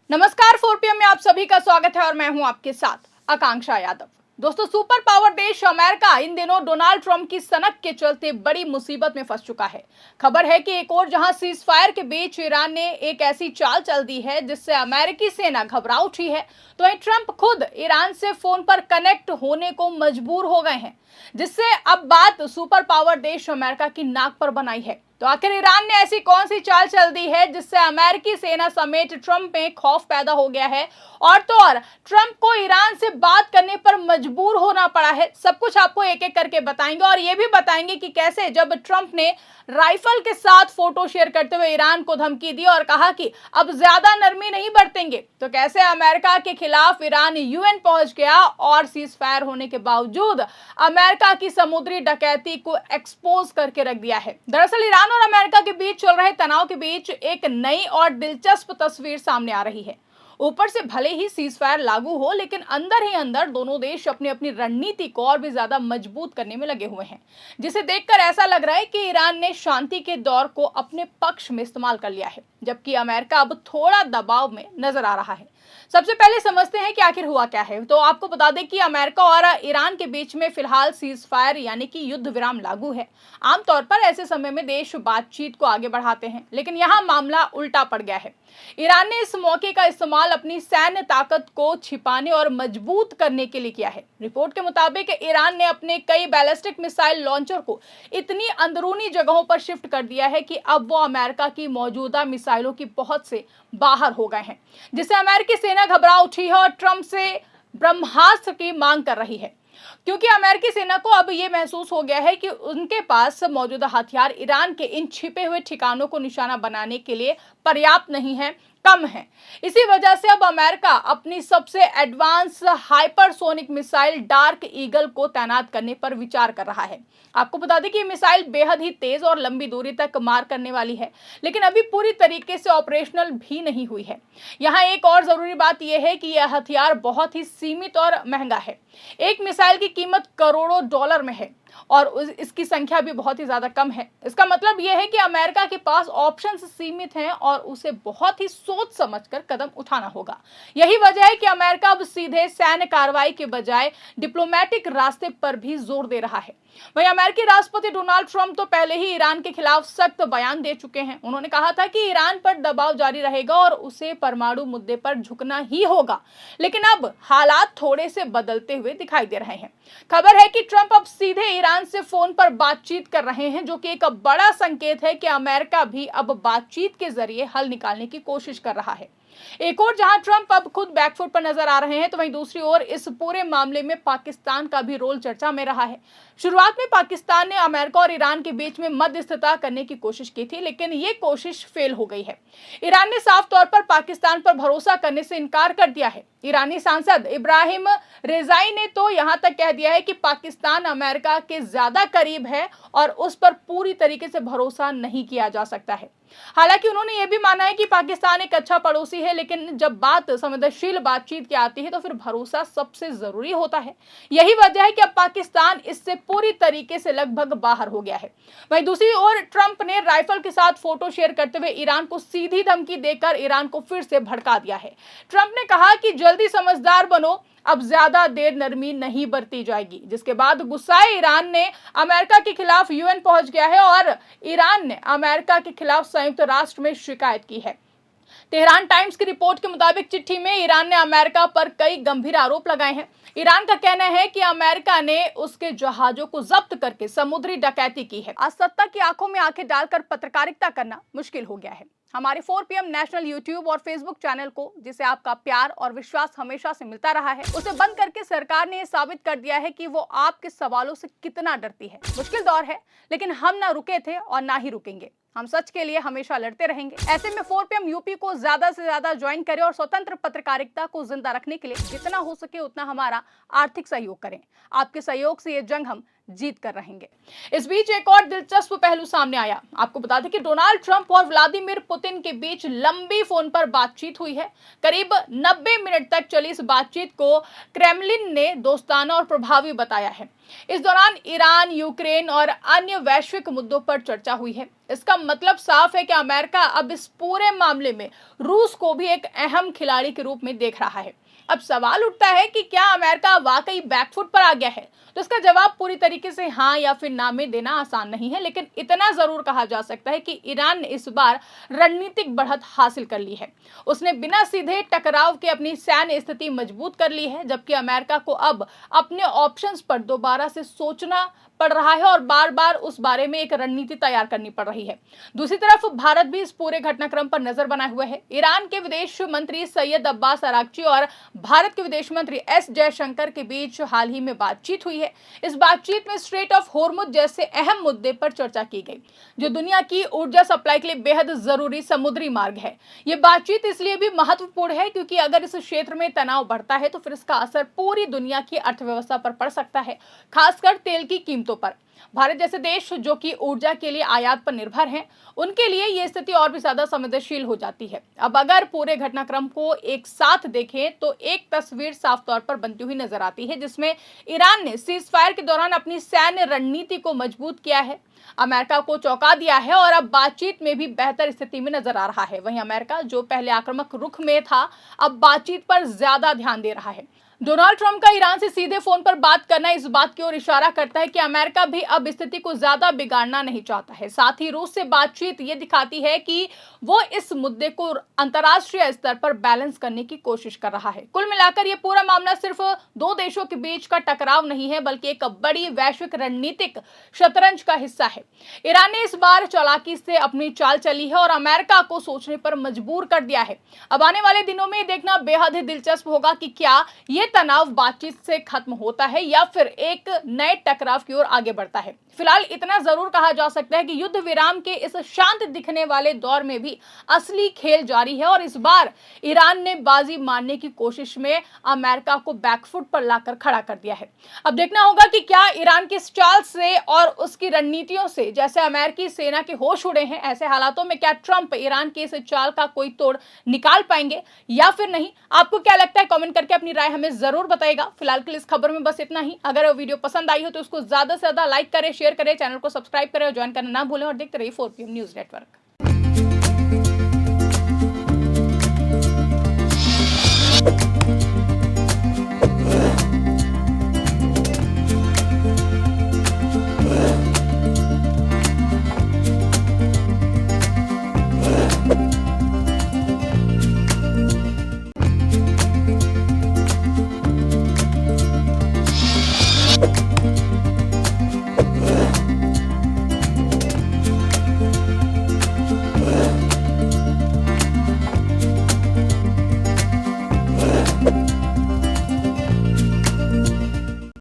नमस्कार, 4 PM में आप सभी का स्वागत है और मैं हूं आपके साथ आकांक्षा यादव। दोस्तों, सुपर पावर देश अमेरिका इन दिनों डोनाल्ड ट्रंप की सनक के चलते बड़ी मुसीबत में फंस चुका है। खबर है कि एक और जहां सीज फायर के बीच ईरान ने एक ऐसी चाल चल दी है जिससे अमेरिकी सेना घबरा उठी है, तो वहीं ट्रंप खुद ईरान से फोन पर कनेक्ट होने को मजबूर हो गए हैं, जिससे अब बात सुपर पावर देश अमेरिका की नाक पर बनाई है। तो आखिर ईरान ने ऐसी कौन सी चाल चल दी है जिससे अमेरिकी सेना समेत ट्रंप में खौफ पैदा हो गया है और तो और ट्रंप को ईरान से बात करने पर मजबूर होना पड़ा है। सब कुछ आपको एक एक करके बताएंगे और ये भी बताएंगे कि कैसे जब ट्रंप ने राइफल के साथ फोटो शेयर करते हुए ईरान को धमकी दी और कहा कि अब ज्यादा नरमी नहीं बरतेंगे, तो कैसे अमेरिका के खिलाफ ईरान यूएन पहुंच गया और सीज फायर होने के बावजूद अमेरिका की समुद्री डकैती को एक्सपोज करके रख दिया है। दरअसल ईरान और अमेरिका के बीच चल रहे तनाव के बीच एक नई और दिलचस्प तस्वीर सामने आ रही है। ऊपर से भले ही सीज फायर लागू हो, लेकिन अंदर ही अंदर दोनों देश अपनी अपनी रणनीति को और भी ज्यादा मजबूत करने में लगे हुए हैं, जिसे देखकर ऐसा लग रहा है कि ईरान ने शांति के दौर को अपने पक्ष में इस्तेमाल कर लिया है, जबकि अमेरिका अब थोड़ा दबाव में नजर आ रहा है। सबसे पहले समझते हैं कि आखिर हुआ क्या है। तो आपको बता दें कि अमेरिका और ईरान के बीच में फिलहाल सीज फायर यानी कि युद्ध विराम लागू है। आमतौर पर ऐसे समय में देश बातचीत को आगे बढ़ाते हैं, लेकिन यहाँ मामला उल्टा पड़ गया है। ईरान ने इस मौके का इस्तेमाल अपनी सैन्य ताकत को छिपाने और मजबूत करने के लिए किया है। रिपोर्ट के मुताबिक ईरान ने अपने कई बैलिस्टिक मिसाइल लॉन्चर को इतनी अंदरूनी जगहों पर शिफ्ट कर दिया है कि अब वो अमेरिका की मौजूदा मिसाइलों की पहुंच से बाहर हो गए हैं, जिससे अमेरिकी सेना घबरा उठी है और ट्रंप से ब्रह्मास्त्र की मांग कर रही है, क्योंकि अमेरिकी सेना को अब यह महसूस हो गया है कि उनके पास मौजूदा हथियार ईरान के इन छिपे हुए ठिकानों को निशाना बनाने के लिए पर्याप्त नहीं है, कम है। इसी वजह से अब अमेरिका अपनी सबसे advance hypersonic missile dark eagle को तैनात करने पर विचार कर रहा है। आपको बता दें कि ये मिसाइल बेहद ही तेज और लंबी दूरी तक मार करने वाली है, लेकिन अभी पूरी तरीके से ऑपरेशनल भी नहीं हुई है। यहाँ एक और जरूरी बात यह है कि यह हथियार बहुत ही सीमित और महंगा है। एक मिसाइल की कीमत करोड़ों डॉलर में है और इसकी संख्या भी बहुत ही ज्यादा कम है। इसका मतलब यह है कि अमेरिका के पास ऑप्शंस सीमित हैं और उसे बहुत ही सोच समझकर कदम उठाना होगा। यही वजह है कि अमेरिका अब सीधे सैन्य कार्रवाई के बजाय डिप्लोमेटिक रास्ते पर भी जोर दे रहा है। वहीं अमेरिकी राष्ट्रपति डोनाल्ड ट्रंप तो पहले ही ईरान के खिलाफ सख्त बयान दे चुके हैं। उन्होंने कहा था कि ईरान पर दबाव जारी रहेगा और उसे परमाणु मुद्दे पर झुकना ही होगा, लेकिन अब हालात थोड़े से बदलते हुए दिखाई दे रहे हैं। खबर है कि ट्रंप अब सीधे ईरान से फोन पर बातचीत कर रहे हैं, जो कि एक बड़ा संकेत है कि अमेरिका भी अब बातचीत के जरिए हल निकालने की कोशिश कर रहा है। एक और जहां ट्रंप अब खुद बैकफुट पर नजर आ रहे हैं, तो वहीं दूसरी ओर इस पूरे मामले में पाकिस्तान का भी रोल चर्चा में रहा है। शुरुआत में पाकिस्तान ने अमेरिका और ईरान के बीच में मध्यस्थता करने की कोशिश की थी, लेकिन ये कोशिश फेल हो गई है। ईरान ने साफ तौर पर पाकिस्तान पर भरोसा करने से इनकार कर दिया है। ईरानी सांसद इब्राहिम रेजाई ने तो यहां तक कह दिया है कि पाकिस्तान अमेरिका के ज्यादा करीब है और उस पर पूरी तरीके से भरोसा नहीं किया जा सकता है। हालांकि उन्होंने यह भी माना है कि पाकिस्तान एक अच्छा पड़ोसी है, लेकिन जब बात संवेदनशील बातचीत की आती है तो फिर भरोसा सबसे जरूरी होता है। यही वजह है कि अब पाकिस्तान इससे पूरी तरीके से लगभग बाहर हो गया है। वहीं दूसरी ओर ट्रंप ने राइफल के साथ फोटो शेयर करते हुए ईरान को सीधी धमकी देकर ईरान को फिर से भड़का दिया है। ट्रंप ने कहा कि जल्दी समझदार बनो, अब ज्यादा देर नरमी नहीं बरती जाएगी, जिसके बाद गुस्साए ईरान ने अमेरिका के खिलाफ यूएन पहुंच गया है और ईरान ने अमेरिका के खिलाफ संयुक्त राष्ट्र में शिकायत की है। तेहरान टाइम्स की रिपोर्ट के मुताबिक चिट्ठी में ईरान ने अमेरिका पर कई गंभीर आरोप लगाए हैं। ईरान का कहना है कि अमेरिका ने उसके जहाजों को जब्त करके समुद्री डकैती की है। आज सत्ता की आंखों में आंखें डालकर पत्रकारिता करना मुश्किल हो गया है। हमारे 4 PM नेशनल यूट्यूब और फेसबुक चैनल को, जिसे आपका प्यार और विश्वास हमेशा से मिलता रहा है, उसे बंद करके सरकार ने यह साबित कर दिया है कि वो आपके सवालों से कितना डरती है। मुश्किल दौर है, लेकिन हम ना रुके थे और ना ही रुकेंगे। हम सच के लिए हमेशा लड़ते रहेंगे। ऐसे में 4 PM यूपी को ज्यादा से ज्यादा ज्वाइन करें और स्वतंत्र पत्रकारिता को जिंदा रखने के लिए जितना हो सके उतना हमारा आर्थिक सहयोग करें। आपके सहयोग से ये जंग हम जीत कर रहेंगे। इस बीच एक और दिलचस्प पहलू सामने आया। आपको बता दें कि डोनाल्ड ट्रंप और व्लादिमीर पुतिन के बीच लंबी फोन पर बातचीत हुई है। करीब 90 मिनट तक चली इस बातचीत को क्रेमलिन ने दोस्ताना और प्रभावी बताया है। इस दौरान ईरान, यूक्रेन और अन्य वैश्विक मुद्दों पर चर्चा हुई है। इसका मतलब साफ है कि अमेरिका अब इस पूरे मामले में रूस को भी एक अहम खिलाड़ी के रूप में देख रहा है। अब सवाल उठता है कि क्या अमेरिका वाकई बैकफुट पर आ गया है? तो इसका जवाब पूरी तरीके से हाँ या फिर ना में देना आसान नहीं है, लेकिन इतना जरूर कहा जा सकता है कि ईरान ने इस बार रणनीतिक बढ़त हासिल कर ली है। उसने बिना सीधे टकराव के अपनी सैन्य स्थिति मजबूत कर ली है, जबकि अमेरिका को अब अपने ऑप्शंस पर दोबारा से सोचना पड़ रहा है और बार बार उस बारे में एक रणनीति तैयार करनी पड़ रही है। दूसरी तरफ भारत भी इस पूरे घटनाक्रम पर नजर बनाए हुए है। ईरान के विदेश मंत्री सैयद अब्बास अरागची और भारत के विदेश मंत्री एस जयशंकर के बीच हाल ही में बातचीत हुई है। इस बातचीत में स्ट्रेट ऑफ होर्मुज जैसे अहम मुद्दे पर चर्चा की गई, जो दुनिया की ऊर्जा सप्लाई के लिए बेहद जरूरी समुद्री मार्ग है। ये बातचीत इसलिए भी महत्वपूर्ण है क्योंकि अगर इस क्षेत्र में तनाव बढ़ता है तो फिर इसका असर पूरी दुनिया की अर्थव्यवस्था पर पड़ सकता है, खासकर तेल की कीमतों पर। भारत जैसे देश जो कि ऊर्जा के लिए आयात पर निर्भर हैं, उनके लिए ये स्थिति और भी ज्यादा संवेदनशील हो जाती है। अब अगर पूरे घटनाक्रम को एक साथ देखें तो एक तस्वीर साफ तौर पर बनती हुई नजर आती है, जिसमें ईरान ने सीज फायर के दौरान अपनी सैन्य रणनीति को मजबूत किया है, अमेरिका को चौंका दिया है और अब बातचीत में भी बेहतर स्थिति में नजर आ रहा है। वहीं अमेरिका जो पहले आक्रामक रुख में था, अब बातचीत पर ज्यादा ध्यान दे रहा है। डोनाल्ड ट्रंप का ईरान से सीधे फोन पर बात करना इस बात की ओर इशारा करता है कि अमेरिका भी अब स्थिति को ज्यादा बिगाड़ना नहीं चाहता है। साथ ही रूस से बातचीत ये दिखाती है कि वो इस मुद्दे को अंतर्राष्ट्रीय स्तर पर बैलेंस करने की कोशिश कर रहा है। कुल मिलाकर ये पूरा मामला सिर्फ दो देशों के बीच का टकराव नहीं है, बल्कि एक बड़ी वैश्विक रणनीतिक शतरंज का हिस्सा है। ईरान ने इस बार चालाकी से अपनी चाल चली है और अमेरिका को सोचने पर मजबूर कर दिया है। अब आने वाले दिनों में देखना बेहद ही दिलचस्प होगा कि क्या ये तनाव बातचीत से खत्म होता है या फिर एक नए टकराव की ओर आगे बढ़ता है। फिलहाल इतना जरूर कहा जा सकता है कि युद्ध विराम के इस शांत दिखने वाले दौर में भी असली खेल जारी है और इस बार ईरान ने बाजी मारने की कोशिश में अमेरिका को बैकफुट पर लाकर खड़ा कर दिया है। अब देखना होगा कि क्या ईरान की इस चाल से और उसकी रणनीतियों से जैसे अमेरिकी सेना के होश उड़े हैं, ऐसे हालातों में क्या ट्रंप ईरान की इस चाल का कोई तोड़ निकाल पाएंगे या फिर नहीं? आपको क्या लगता है? कमेंट करके अपनी राय हमें जरूर बताइएगा। फिलहाल के लिए इस खबर में बस इतना ही। अगर वो वीडियो पसंद आई हो तो उसको ज्यादा से ज्यादा लाइक करें, शेयर करें, चैनल को सब्सक्राइब करें और ज्वाइन करना ना भूलें और देखते रहिए 4PM न्यूज नेटवर्क।